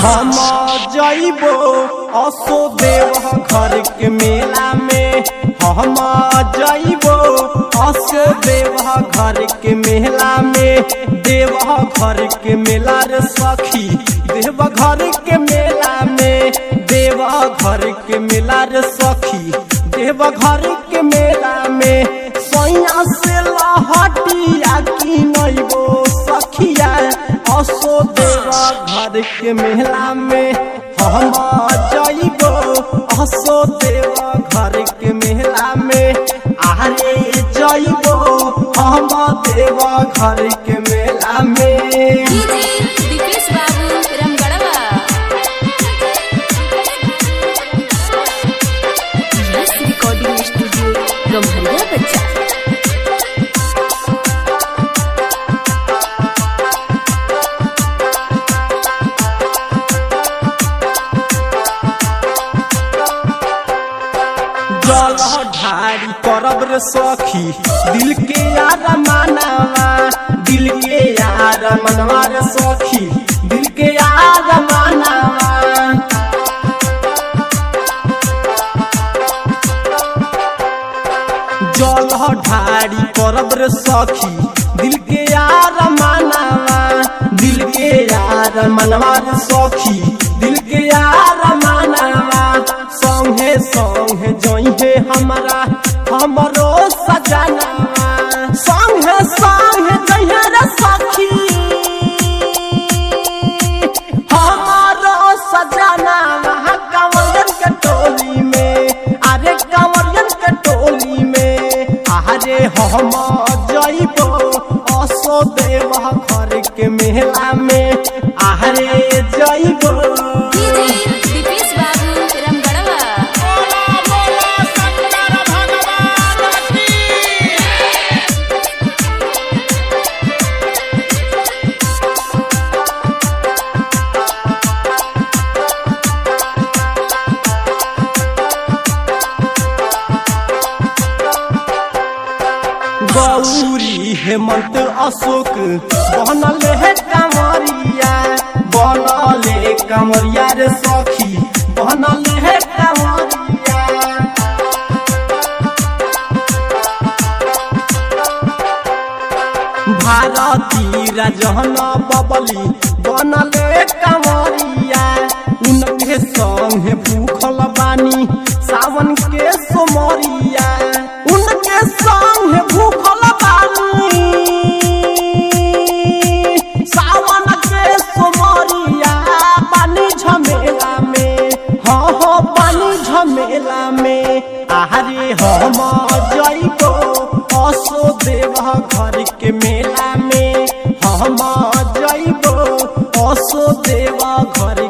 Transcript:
हम जइबो असो देव घर के मेला में, हम जइबो असो देव घर के मेला में। देव घर के मेला रे सखी, देव घर के मेला में, देव घर के मेला रे सखी, देव घर के मेला में। सैया से लहटिया की नइबो सखिया असो देव घर के मेला में, हम जइबो असो देव घर के मेला में। अरे जइबो हम देव घर के मेला में। दीपेश बाबू रामगढ़वा रिकॉर्डिंग स्टूडियो गम्हरिया बच्चा। जल ढारी करब रे सखी दिल के यार मानवा, दिल के यार मनवा रे सखी, दिल के यार मानवा। जल ढारी करब रे सखी दिल के यार मानवा, दिल के यार मनवा रे सखी, दिल के यार मानवा। संगे संगे जइहे हमरा हमरो सजनवा, संगे संगे जइहे रे सखी हमरो सजनवा। कंवरियन के टोली में, अरे कंवरियन के टोली में। अरे हम जइबो असो देव घर के मेला में, अरे जइबो। दीपेश बाबू रामगढ़वा गौरी हेमंत अशोक बनल है कमरिया, बनल कमरिया रे सखी, बनल है कमरिया। भारती राजन बबली बनल कमरिया, उनके संगे भूखल बानी सावन के सोमरिया, उनके संगे भूखल बानी सावन के सोमरिया। पानी झमेला में, हाँ पानी झमेला में। अरे हम जइबो असो देव घर के मेला में, हम जइबो असो देव घर